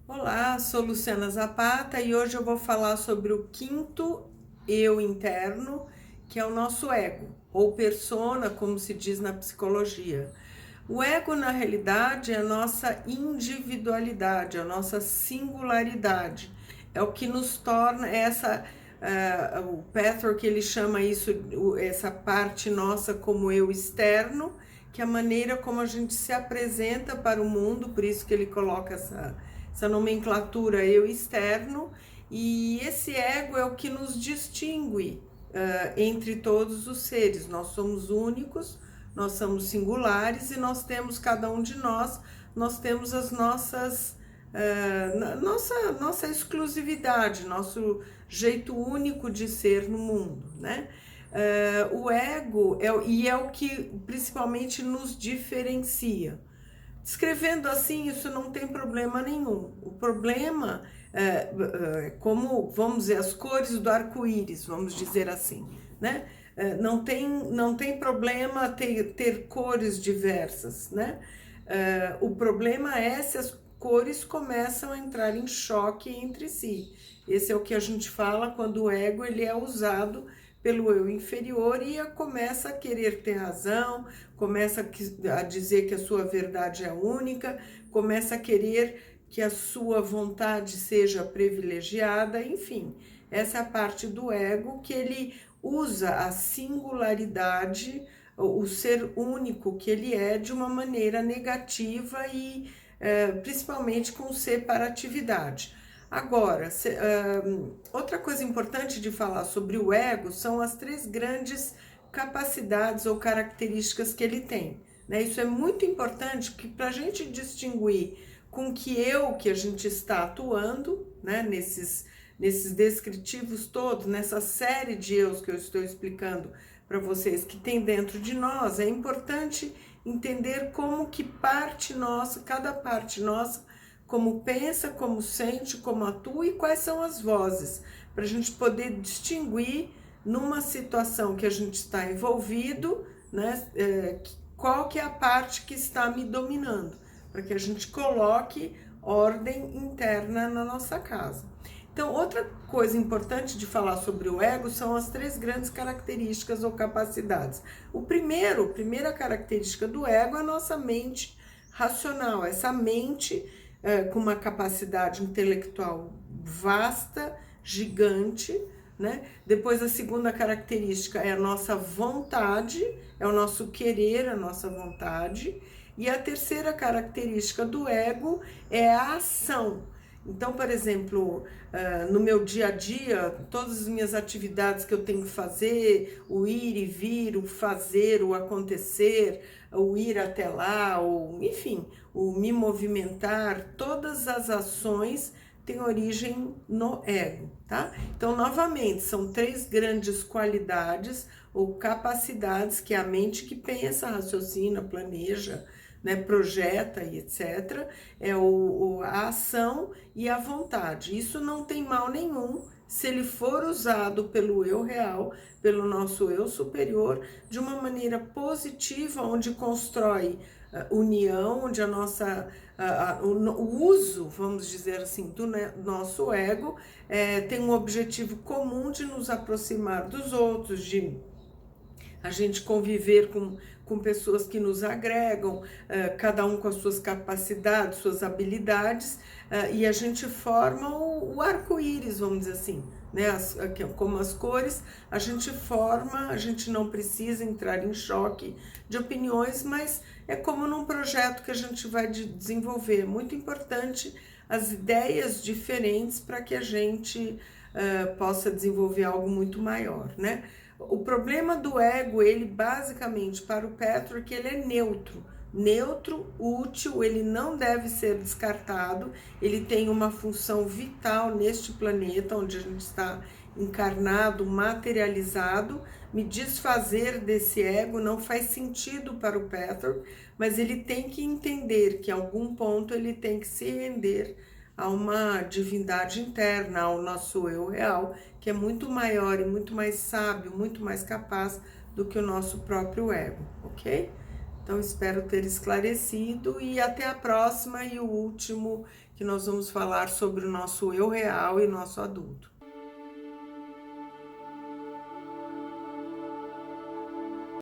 Olá, sou Luciana Zapata e hoje eu vou falar sobre o quinto eu interno, que é o nosso ego, ou persona, como se diz na psicologia. O ego, na realidade, é a nossa individualidade, a nossa singularidade. É o que nos torna o Patrick, ele chama isso, essa parte nossa como eu externo, que é a maneira como a gente se apresenta para o mundo, por isso que ele coloca essa nomenclatura eu externo, e esse ego é o que nos distingue entre todos os seres. Nós somos únicos, nós somos singulares e nós temos, cada um de nós temos as nossas, nossa exclusividade, nosso jeito único de ser no mundo, né? O ego é o que principalmente nos diferencia. Escrevendo assim, isso não tem problema nenhum. O problema é como, vamos dizer, as cores do arco-íris, vamos dizer assim, né? Não tem problema ter cores diversas, né? O problema é se as cores começam a entrar em choque entre si. Esse é o que a gente fala quando o ego ele é usado pelo eu inferior e começa a querer ter razão, começa a dizer que a sua verdade é única, começa a querer que a sua vontade seja privilegiada, enfim. Essa é a parte do ego que ele usa a singularidade, o ser único que ele é, de uma maneira negativa e principalmente com separatividade. Agora, outra coisa importante de falar sobre o ego são as três grandes capacidades ou características que ele tem, né? Isso é muito importante para a gente distinguir com que a gente está atuando, né? Nesses descritivos todos, nessa série de eus que eu estou explicando para vocês que tem dentro de nós, é importante entender como que parte nossa, cada parte nossa, como pensa, como sente, como atua e quais são as vozes, para a gente poder distinguir numa situação que a gente está envolvido, né, qual que é a parte que está me dominando, para que a gente coloque ordem interna na nossa casa. Então, outra coisa importante de falar sobre o ego são as três grandes características ou capacidades. Primeira característica do ego é a nossa mente racional, essa mente com uma capacidade intelectual vasta, gigante, né? Depois a segunda característica é a nossa vontade, é o nosso querer, a nossa vontade. E a terceira característica do ego é a ação. Então, por exemplo, no meu dia a dia, todas as minhas atividades que eu tenho que fazer, o ir e vir, o fazer, o acontecer, o ir até lá, ou, enfim, o me movimentar, todas as ações têm origem no ego, tá? Então, novamente, são três grandes qualidades ou capacidades que a mente que pensa, raciocina, planeja, né, projeta e etc. É a ação e a vontade. Isso não tem mal nenhum se ele for usado pelo eu real, pelo nosso eu superior, de uma maneira positiva, onde constrói união, onde o uso, vamos dizer assim, do nosso ego tem um objetivo comum de nos aproximar dos outros, de a gente conviver com pessoas que nos agregam, cada um com as suas capacidades, suas habilidades, e a gente forma o arco-íris, vamos dizer assim, né? Como as cores, a gente forma, a gente não precisa entrar em choque de opiniões, mas é como num projeto que a gente vai desenvolver. Muito importante as ideias diferentes para que a gente possa desenvolver algo muito maior, né? O problema do ego, ele basicamente, para o Patrick, ele é neutro, útil, ele não deve ser descartado, ele tem uma função vital neste planeta onde a gente está encarnado, materializado. Me desfazer desse ego não faz sentido para o Patrick, mas ele tem que entender que em algum ponto ele tem que se render a uma divindade interna, ao nosso eu real, que é muito maior e muito mais sábio, muito mais capaz do que o nosso próprio ego, ok? Então, espero ter esclarecido e até a próxima e o último, que nós vamos falar sobre o nosso eu real e nosso adulto.